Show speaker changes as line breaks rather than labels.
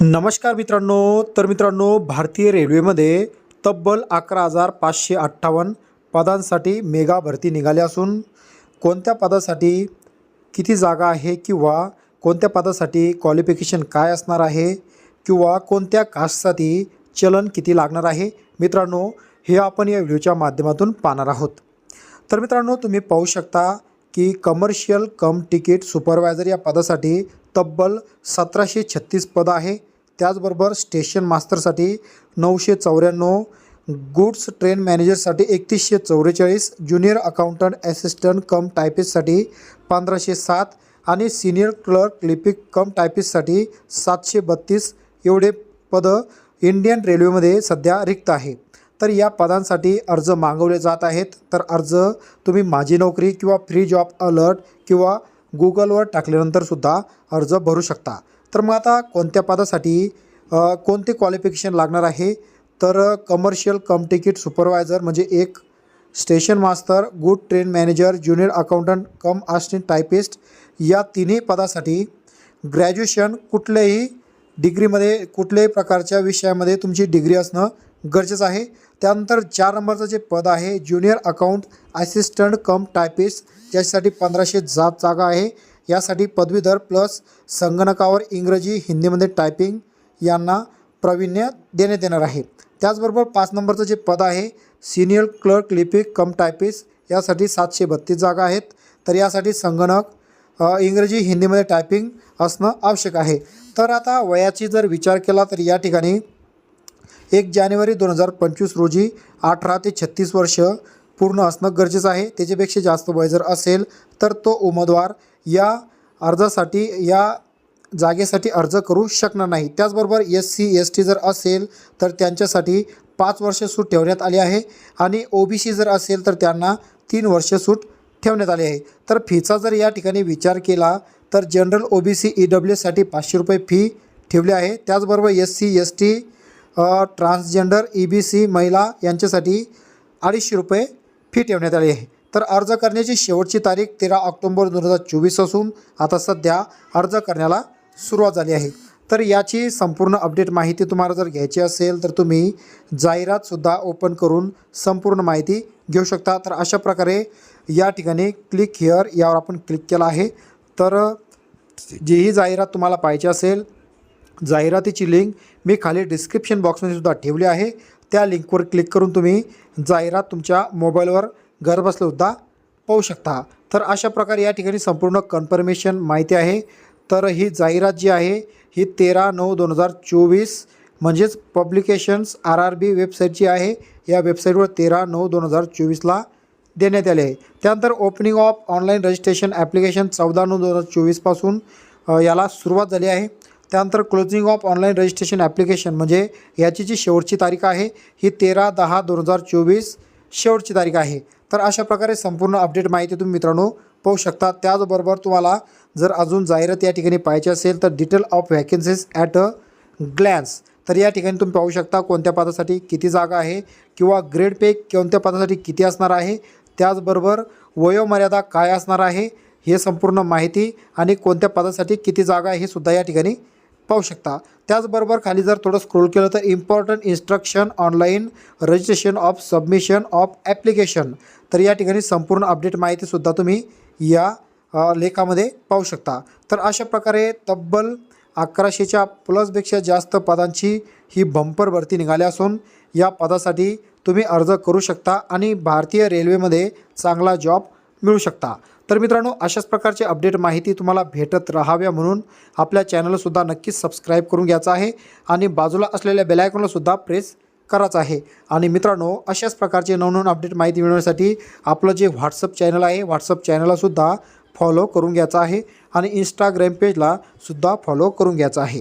नमस्कार मित्रांनो, भारतीय रेल्वेमध्ये तब्बल 11,558 पदांसाठी मेगा भरती निघाली असून कोणत्या पदासाठी किती जागा आहे किंवा कोणत्या पदासाठी क्वालिफिकेशन काय असणार आहे किंवा कोणत्या कास्टसाठी चलन किती लागणार आहे मित्रांनो, हे आपण या व्हिडिओच्या माध्यमातून पाहणार आहोत। तर मित्रांनो, तुम्ही पाहू शकता की कमर्शियल कम तिकीट सुपरवायझर या पदासाठी तब्बल 1736 पद आहे। त्याचबरोबर स्टेशन मास्टरसाठी 994, गुड्स ट्रेन मॅनेजरसाठी 3144, ज्युनियर अकाउंटंट असिस्टंट कम टायपिस्टसाठी 1507 आणि सीनियर क्लर्क लिपिक कम टायपिस्टसाठी 732 एवढे पदं इंडियन रेल्वेमध्ये सध्या रिक्त आहे। तर या पदांसाठी अर्ज मागवले जात आहेत। तर अर्ज तुम्ही माझी नोकरी किंवा फ्री जॉब अलर्ट किंवा गूगलवर टाकल्यानंतर सुद्धा अर्ज भरू शकता। तर मग आता कोणत्या पदासाठी कोणते क्वालिफिकेशन लागणार आहे, तर कमर्शियल कम तिकीट सुपरवायझर म्हणजे एक, station master, good train manager, junior accountant cum assistant typist या तिन्ही पदासाठी ग्रॅज्युएशन कुठल्याही डिग्रीमध्ये कुठल्याही प्रकारच्या विषयामध्ये तुमची डिग्री असणं गरजेचं आहे। त्यानंतर 4 नंबरचं जे पद आहे ज्युनियर अकाउंट असिस्टंट कम टायपिस्ट, ज्यासाठी 1500 जागा आहे। यासाठी पदवीधर प्लस संगणकावर इंग्रजी हिंदीमध्ये टायपिंग यांना प्रावीण्य देण्यात येणार आहे। त्याचबरोबर 5 नंबरचं जे पद आहे सीनियर क्लर्क लिपिक कम टायपिस्ट, यासाठी 732 जागा आहेत। तर यासाठी संगणक इंग्रजी हिंदीमध्ये टायपिंग असणं आवश्यक आहे। तर आता वयाची जर विचार केला तर या ठिकाणी 1 जानेवारी 2025 रोजी 18 ते 36 वर्ष पूर्ण असणं गरजेचं आहे। त्याच्यापेक्षा जास्त वय जर असेल तर तो उमेदवार या अर्जासाठी या जागेसाठी अर्ज करू शकणार नाही। त्याचबरोबर SC ST जर असेल तर त्यांच्यासाठी 5 वर्ष सूट ठेवण्यात आली आहे आणि OBC जर असेल तर त्यांना 3 वर्ष सूट ठेवण्यात आली आहे। तर फीचा जर या ठिकाणी विचार केला तर जनरल OBC EWS साठी 500 रुपये फी ठेवली आहे। त्याचबरोबर SC ST ट्रान्सजेंडर EBC महिला यांच्यासाठी 250 रुपये फी ठेवण्यात आली आहे। तर अर्ज करण्याची शेवटची तारीख 13 ऑक्टोबर 2024 असून आता सध्या अर्ज करण्याला सुरुवात झाली आहे। तर याची संपूर्ण अपडेट माहिती तुम्हाला जर घ्यायची असेल तर तुम्ही जाहिरातसुद्धा ओपन करून संपूर्ण माहिती घेऊ शकता। तर अशा प्रकारे या ठिकाणी क्लिक हिअर यावर आपण क्लिक केला आहे। तर जीही जाहिरात तुम्हाला पाहिजे असेल, जाहिरातीची लिंक मी खाली डिस्क्रिप्शन बॉक्समध्ये सुद्धा ठेवली आहे। त्या लिंकवर क्लिक करून तुम्ही जाहिरात तुमच्या मोबाईलवर घरबसल्यासुद्धा पाहू शकता। तर अशा प्रकारे या ठिकाणी संपूर्ण कन्फर्मेशन माहिती आहे। तर ही जाहिरात जी आहे ही 13/9/2024 म्हणजेच पब्लिकेशन्स RRB वेबसाईटची आहे। या वेबसाईटवर 13/9/2024ला देण्यात आले आहे। त्यानंतर opening of online registration application 14/9/2024 पासून याला सुरुवात झाली आहे। त्यानंतर closing of online registration application म्हणजे याची जी शेवटची तारीख आहे ही 13/10/2024 शेवटची तारीख आहे। तर अशा प्रकारे संपूर्ण अपडेट माहिती तुम्ही मित्रांनो पाहू शकता। त्याचबरोबर तुम्हाला जर अजून जाहिरात या ठिकाणी पाहिजे असेल तर detail of vacancies at a glance, तर या ठिकाणी तुम्ही पाहू शकता कोणत्या पदासाठी किती जागा आहे किंवा ग्रेड पे कोणत्या पदासाठी किती असणार आहे, त्याचबरोबर वयोमर्यादा काय असणार आहे, हे संपूर्ण माहिती आणि कोणत्या पदासाठी किती जागा आहे हे सुद्धा या ठिकाणी पाहू शकता। त्याचबरोबर खाली जर थोडं स्क्रोल केलं तर important instruction online registration of submission of application, तर या ठिकाणी संपूर्ण अपडेट माहितीसुद्धा तुम्ही या लेखामध्ये पाहू शकता। तर अशा प्रकारे तब्बल 1100च्या प्लसपेक्षा जास्त पदांची ही बंपर भरती निघाली असून या पदासाठी तुम्ही अर्ज करू शकता आणि भारतीय रेल्वेमध्ये चांगला जॉब मिळू शकता। तर मित्रांनो, अशाच प्रकारचे अपडेट माहिती तुम्हाला भेटत राहाव्या म्हणून आपल्या चॅनलसुद्धा नक्कीच सबस्क्राईब करून घ्यायचं आहे आणि बाजूला असलेल्या बेल आयकॉनलासुद्धा प्रेस करायचं आहे। आणि मित्रांनो, अशाच प्रकारचे नवनवीन अपडेट माहिती मिळवण्यासाठी आपलं जे व्हॉट्सअप चॅनल आहे व्हॉट्सअप चॅनललासुद्धा फॉलो करून घ्यायचं आहे आणि इंस्टाग्राम पेजला सुद्धा फॉलो करून घ्यायचं आहे।